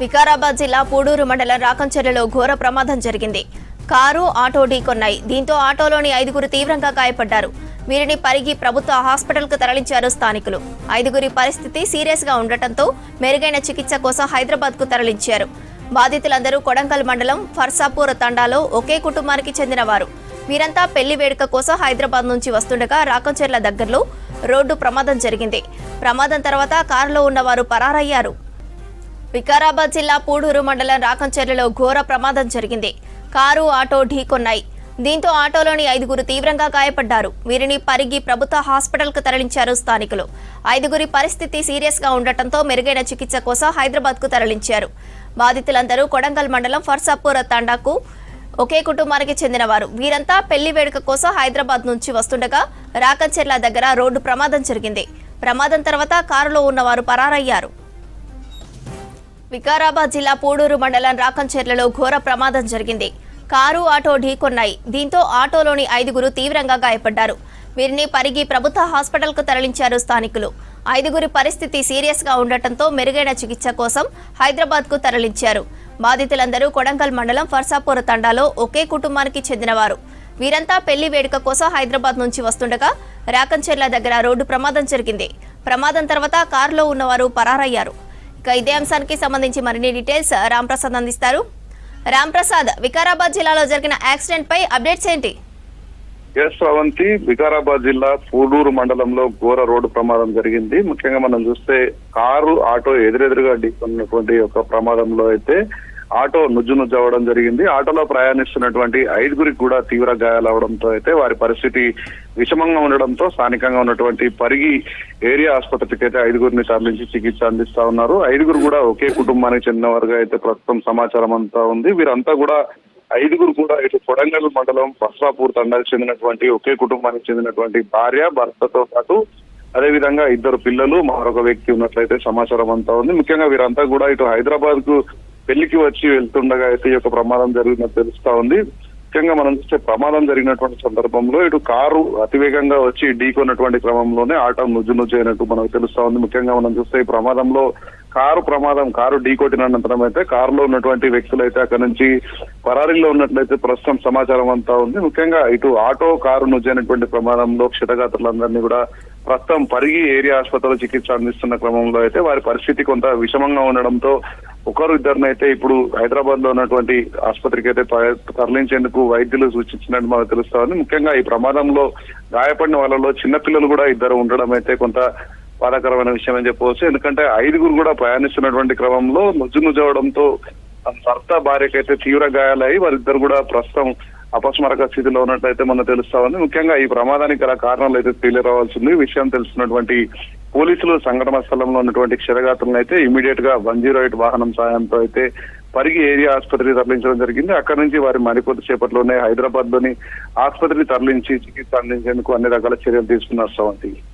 వికారాబాద్ జిల్లా పూడూరు మండలం రాకంచెర్లలో ఘోర ప్రమాదం జరిగింది. కారు ఆటో ఢీకొన్నాయి. దీంతో ఆటోలోని 5గురు తీవ్రంగా గాయపడ్డారు. వీరిని పరిగి ప్రభుత్వ హాస్పిటల్కు తరలించారు స్థానికులు. 5గురి పరిస్థితి సీరియస్ గా ఉండటంతో మెరుగైన చికిత్స కోసం హైదరాబాద్కు తరలించారు. బాధితులందరూ కొడంగల్ మండలం ఫర్సాపూర్ తండాలో ఒకే కుటుంబానికి చెందినవారు. వీరంతా పెళ్లి వేడుక కోసం హైదరాబాద్ నుంచి వస్తుండగా రాకంచెర్ల దగ్గరలో రోడ్డు ప్రమాదం జరిగింది. ప్రమాదం తర్వాత కారులో ఉన్నవారు పరారయ్యారు. వికారాబాద్ జిల్లా పూడూరు మండలం రాకంచెర్లలో ఘోర ప్రమాదం జరిగింది. కారు ఆటో ఢీకొన్నాయి. దీంతో ఆటోలోని 5గురు తీవ్రంగా గాయపడ్డారు. వీరిని పరిగి ప్రభుత్వ హాస్పిటల్కు తరలించారు స్థానికులు. 5గురి పరిస్థితి సీరియస్ గా ఉండటంతో మెరుగైన చికిత్స కోసం హైదరాబాద్కు తరలించారు. బాధితులందరూ కొడంగల్ మండలం ఫర్సాపూర్ తండాకు ఒకే కుటుంబానికి చెందినవారు. వీరంతా పెళ్లి వేడుక కోసం హైదరాబాద్ నుంచి వస్తుండగా రాకంచెర్ల దగ్గర రోడ్డు ప్రమాదం జరిగింది. ప్రమాదం తర్వాత కారులో ఉన్నవారు పరారయ్యారు. వికారాబాద్ జిల్లా పూడూరు మండలం రాకంచెర్లలో ఘోర ప్రమాదం జరిగింది. కారు ఆటో ఢీకొన్నాయి. దీంతో ఆటోలోని 5గురు తీవ్రంగా గాయపడ్డారు. వీరిని పరిగి ప్రభుత్వ హాస్పిటల్కు తరలించారు స్థానికులు. 5గురి పరిస్థితి సీరియస్ గా ఉండటంతో మెరుగైన చికిత్స కోసం హైదరాబాద్కు తరలించారు. బాధితులందరూ కొడంగల్ మండలం ఫర్సాపూర్ తండాలో ఒకే కుటుంబానికి చెందినవారు. వీరంతా పెళ్లి వేడుక కోసం హైదరాబాద్ నుంచి వస్తుండగా రాకంచెర్ల దగ్గర రోడ్డు ప్రమాదం జరిగింది. ప్రమాదం తర్వాత కారులో ఉన్నవారు పరారయ్యారు. ఇక ఇదే అంశానికి సంబంధించి మరిన్ని డీటెయిల్స్ రాంప్రసాద్ అందిస్తారు. రాంప్రసాద్, వికారాబాద్ జిల్లాలో జరిగిన యాక్సిడెంట్ పై అప్డేట్స్ ఏంటి? శ్రవంతి, వికారాబాద్ జిల్లా పూడూరు మండలంలో ఘోర రోడ్డు ప్రమాదం జరిగింది. ముఖ్యంగా మనం చూస్తే కారు ఆటో ఎదురెదురుగా ఢీకొన్నటువంటి ఒక ప్రమాదంలో అయితే ఆటో నుజ్జు అవ్వడం జరిగింది. ఆటోలో ప్రయాణిస్తున్నటువంటి 5గురికి కూడా తీవ్ర గాయాలవడంతో అయితే వారి పరిస్థితి విషమంగా ఉండడంతో స్థానికంగా ఉన్నటువంటి పరిగి ఏరియా ఆసుపత్రికి అయితే 5గురిని తరలించి చికిత్స అందిస్తా ఉన్నారు. 5గురు కూడా ఒకే కుటుంబానికి చెందిన వారుగా అయితే ప్రస్తుతం సమాచారం అంతా ఉంది. వీరంతా కూడా 5గురు కూడా ఇటు కొడంగల్ మండలం ఫర్సాపూర్ తండాకు చెందినటువంటి ఒకే కుటుంబానికి చెందినటువంటి భార్య భర్తతో పాటు అదేవిధంగా 2 పిల్లలు మరొక వ్యక్తి ఉన్నట్లయితే సమాచారం అంతా ఉంది. ముఖ్యంగా వీరంతా కూడా ఇటు హైదరాబాద్ కు పెళ్లికి వచ్చి వెళ్తుండగా అయితే ఈ యొక్క ప్రమాదం జరిగినట్టు తెలుస్తా ఉంది. ముఖ్యంగా మనం చూస్తే ప్రమాదం జరిగినటువంటి సందర్భంలో ఇటు కారు అతివేగంగా వచ్చి ఢీకొన్నటువంటి క్రమంలోనే ఆటో నుజ్జు అయినట్టు మనకు తెలుస్తా ఉంది. ముఖ్యంగా మనం చూస్తే ఈ ప్రమాదంలో కారు ఢీకొట్టిన అనంతరం అయితే కారులో ఉన్నటువంటి వ్యక్తులు అయితే అక్కడ నుంచి పరారీలో ఉన్నట్లయితే ప్రస్తుతం సమాచారం అంతా ఉంది. ముఖ్యంగా ఇటు ఆటో కారు నుజ్జైనటువంటి ప్రమాదంలో క్షతగాత్రులందరినీ కూడా ప్రస్తుతం పరిగి ఏరియా ఆసుపత్రిలో చికిత్స అందిస్తున్న క్రమంలో అయితే వారి పరిస్థితి కొంత విషమంగా ఉండడంతో ఇద్దరినైతే ఇప్పుడు హైదరాబాద్ లో ఉన్నటువంటి ఆసుపత్రికి అయితే తరలించేందుకు వైద్యులు సూచించినట్టు మనకు తెలుస్తా ఉంది. ముఖ్యంగా ఈ ప్రమాదంలో గాయపడిన వాళ్ళలో చిన్నపిల్లలు కూడా 2 ఉండడం అయితే కొంత బాధాకరమైన విషయం అని చెప్పవచ్చు. ఎందుకంటే 5గురు కూడా ప్రయాణిస్తున్నటువంటి క్రమంలో నుజ్జు అవడంతో భర్త భార్యకైతే తీవ్ర గాయాలయ్యి వారిద్దరు కూడా ప్రస్తుతం అపస్మారక స్థితిలో ఉన్నట్లయితే మనకు తెలుస్తా ఉంది. ముఖ్యంగా ఈ ప్రమాదానికి గల కారణాలు అయితే తెలియరావాల్సింది. విషయం తెలుస్తున్నటువంటి పోలీసులు సంఘటన స్థలంలో ఉన్నటువంటి క్షతగాత్రులను అయితే ఇమీడియట్ గా 108 వాహనం సాయంతో అయితే పరిగి ఏరియా ఆసుపత్రికి తరలించడం జరిగింది. అక్కడి నుంచి వారి మరికొద్ది సేపట్లోనే హైదరాబాద్ లోని ఆసుపత్రికి తరలించి చికిత్స అందించేందుకు అన్ని రకాల చర్యలు తీసుకున్నారు. శ్రవంతి.